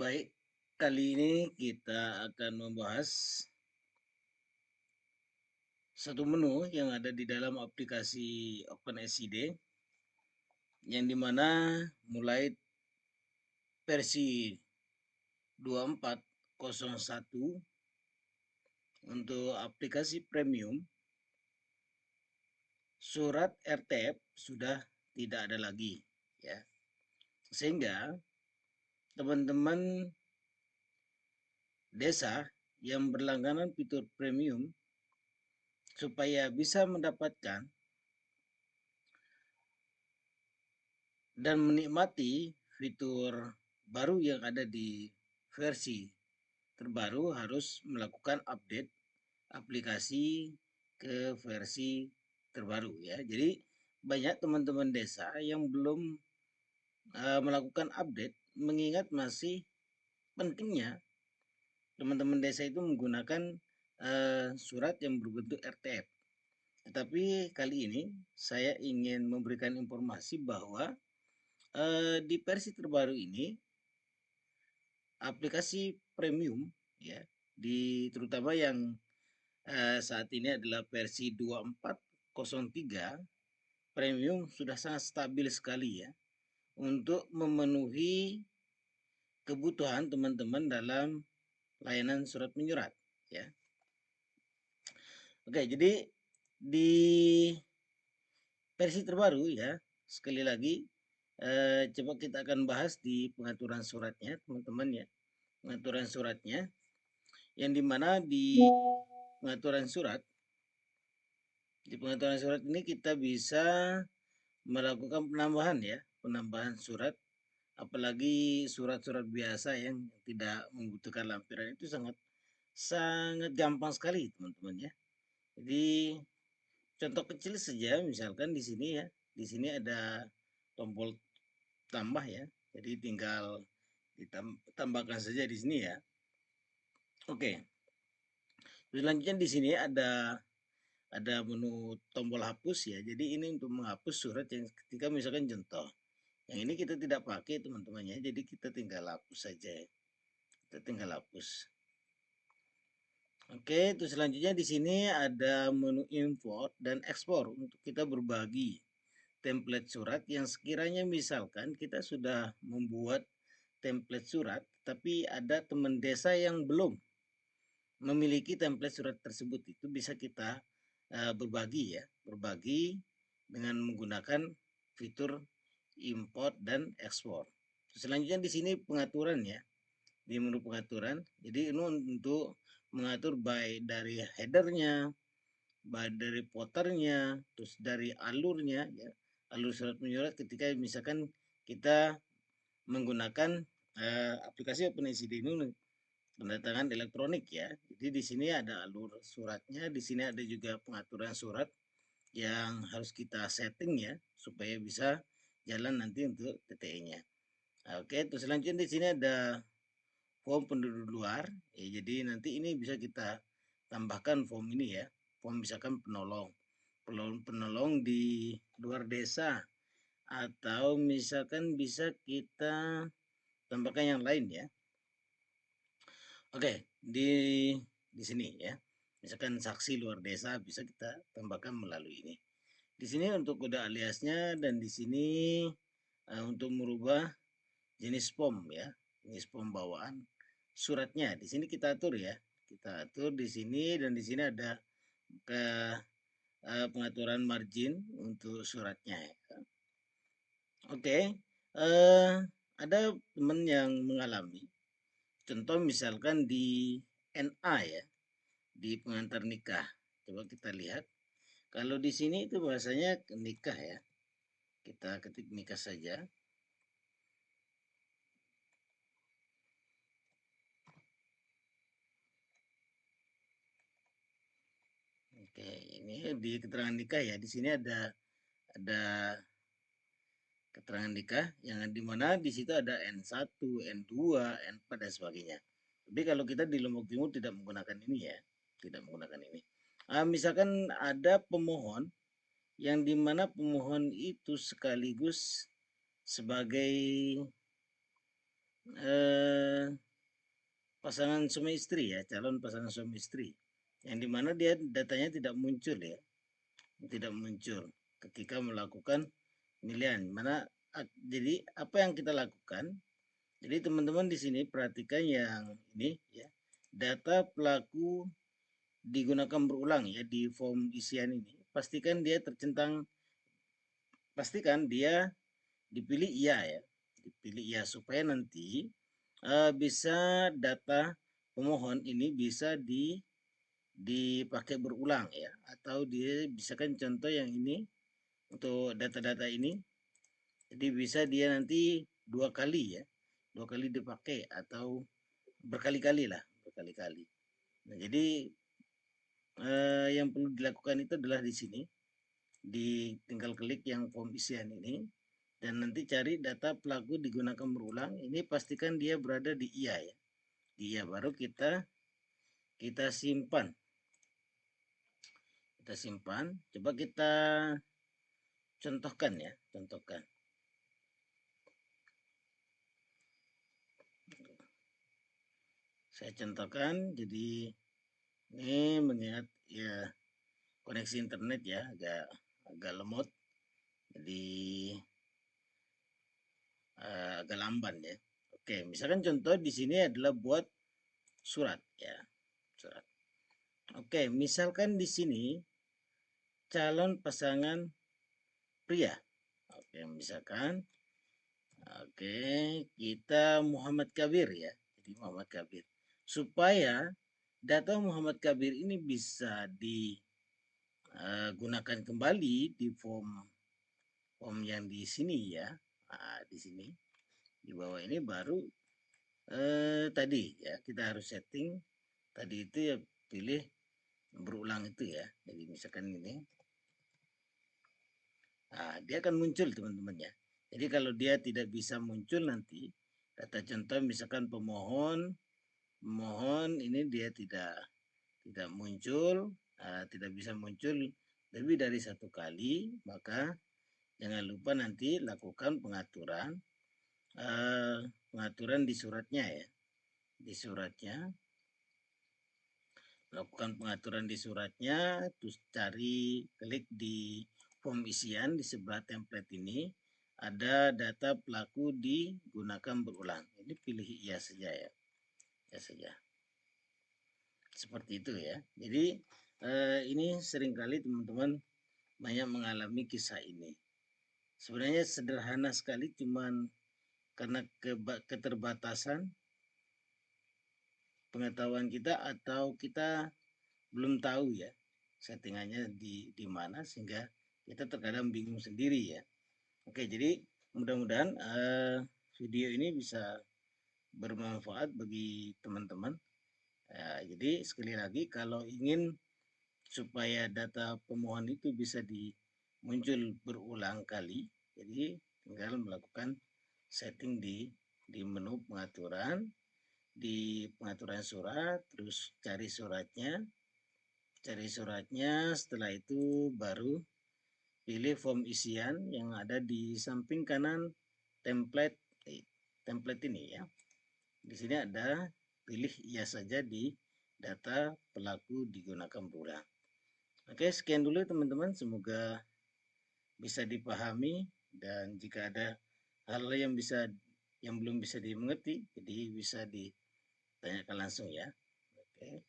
Baik, kali ini kita akan membahas satu menu yang ada di dalam aplikasi OpenSCD, yang dimana mulai versi 2401 untuk aplikasi premium, surat RTF sudah tidak ada lagi, ya. Sehingga teman-teman desa yang berlangganan fitur premium supaya bisa mendapatkan dan menikmati fitur baru yang ada di versi terbaru harus melakukan update aplikasi ke versi terbaru, ya. Jadi banyak teman-teman desa yang belum melakukan update, mengingat masih pentingnya teman-teman desa itu menggunakan surat yang berbentuk RTF. Tetapi kali ini saya ingin memberikan informasi bahwa di versi terbaru ini aplikasi premium, ya, terutama yang saat ini adalah versi 2403 premium, sudah sangat stabil sekali, ya, untuk memenuhi kebutuhan teman-teman dalam layanan surat menyurat, ya. Oke, jadi di versi terbaru, ya, sekali lagi coba kita akan bahas di pengaturan suratnya, teman-teman, ya. Pengaturan suratnya, yang dimana di pengaturan surat ini kita bisa melakukan penambahan, ya, penambahan surat, apalagi surat-surat biasa yang tidak membutuhkan lampiran itu sangat gampang sekali, teman-teman, ya. Jadi contoh kecil saja, misalkan di sini, ya, di sini ada tombol tambah, ya. Jadi tinggal ditambahkan saja di sini, ya. Oke. Selanjutnya di sini ada menu tombol hapus, ya. Jadi ini untuk menghapus surat yang ketika misalkan contoh. Yang ini kita tidak pakai, teman-teman, ya. Jadi kita tinggal hapus saja, ya. Kita tinggal hapus. Oke, itu selanjutnya di sini ada menu import dan ekspor untuk kita berbagi template surat yang sekiranya misalkan kita sudah membuat template surat, tapi ada teman desa yang belum memiliki template surat tersebut, itu bisa kita berbagi, ya, berbagi dengan menggunakan fitur import dan ekspor. Selanjutnya di sini pengaturan, ya, di menu pengaturan. Jadi ini untuk mengatur baik dari headernya, baik dari footernya, terus dari alurnya, ya, alur surat menyurat ketika misalkan kita menggunakan aplikasi OpenSCD ini pendatangan elektronik, ya. Jadi di sini ada alur suratnya, di sini ada juga pengaturan surat yang harus kita setting, ya, supaya bisa jalan nanti untuk TTE-nya. Oke, terus selanjutnya di sini ada form penduduk luar, ya. Jadi nanti ini bisa kita tambahkan form ini, ya, form misalkan penolong di luar desa, atau misalkan bisa kita tambahkan yang lain, ya. Oke, di sini, ya, misalkan saksi luar desa bisa kita tambahkan melalui ini. Di sini untuk kode aliasnya, dan di sini untuk merubah jenis form, ya, jenis form bawaan suratnya. Di sini kita atur, ya, kita atur di sini, dan di sini ada ke pengaturan margin untuk suratnya, ya. Oke, ada teman yang mengalami contoh misalkan di NA, ya, di pengantar nikah. Coba kita lihat. Kalau di sini itu bahasanya nikah, ya. Kita ketik nikah saja. Oke, ini di keterangan nikah, ya. Di sini ada keterangan nikah yang dimana di situ ada N1, N2, N4 dan sebagainya. Tapi kalau kita di Lombok Timur tidak menggunakan ini, ya, tidak menggunakan ini. Misalkan ada pemohon yang dimana pemohon itu sekaligus sebagai eh, pasangan suami istri ya, calon pasangan suami istri, yang dimana dia datanya tidak muncul ya, tidak muncul ketika melakukan pemilihan. Mana jadi apa yang kita lakukan? Jadi teman-teman di sini perhatikan yang ini ya, data pelaku digunakan berulang ya di form isian ini. Pastikan dia dipilih iya ya, dipilih iya supaya nanti bisa data pemohon ini bisa dipakai berulang ya, atau dia bisa kan contoh yang ini untuk data-data ini, jadi bisa dia nanti 2 kali ya, 2 kali dipakai atau berkali-kali lah, berkali-kali. Nah, jadi yang perlu dilakukan itu adalah di sini, tinggal klik yang form isian ini, dan nanti cari data pelaku digunakan berulang. Ini pastikan dia berada di iya ya, di iya, baru kita simpan. Kita simpan. Coba kita contohkan ya, contohkan. Saya contohkan, jadi ini mengingat ya koneksi internet ya agak lemot, jadi agak lamban ya. Oke, misalkan contoh di sini adalah buat surat ya, surat. Oke, misalkan di sini calon pasangan pria. Oke, misalkan oke, kita Muhammad Kabir ya. Jadi Muhammad Kabir. Supaya data Muhammad Kabir ini bisa digunakan kembali di form yang di sini ya. Nah, di sini di bawah ini baru tadi ya, kita harus setting tadi itu ya, pilih berulang itu ya. Jadi misalkan ini, nah, dia akan muncul teman-teman ya. Jadi kalau dia tidak bisa muncul nanti, data contoh misalkan pemohon ini dia tidak muncul, tidak bisa muncul lebih dari 1 kali, maka jangan lupa nanti lakukan pengaturan di suratnya ya, di suratnya. Lakukan pengaturan di suratnya, terus klik di form isian di sebelah template ini, ada data pelaku digunakan berulang. Ini pilih iya saja ya, iya saja. Seperti itu ya. Jadi ini seringkali teman-teman banyak mengalami kisah ini. Sebenarnya sederhana sekali, cuman karena keterbatasan pengetahuan kita atau kita belum tahu ya settingannya di mana, sehingga kita terkadang bingung sendiri ya. Oke, jadi mudah-mudahan video ini bisa bermanfaat bagi teman-teman. Jadi sekali lagi, kalau ingin supaya data pemohon itu bisa muncul berulang kali, jadi tinggal melakukan setting di menu pengaturan, di pengaturan surat, terus cari suratnya, setelah itu baru pilih form isian yang ada di samping kanan template ini ya. Di sini ada pilih iya saja di data pelaku digunakan berulang. Oke, sekian dulu teman-teman, semoga bisa dipahami, dan jika ada hal yang belum bisa dimengerti, jadi bisa ditanyakan langsung ya. Oke.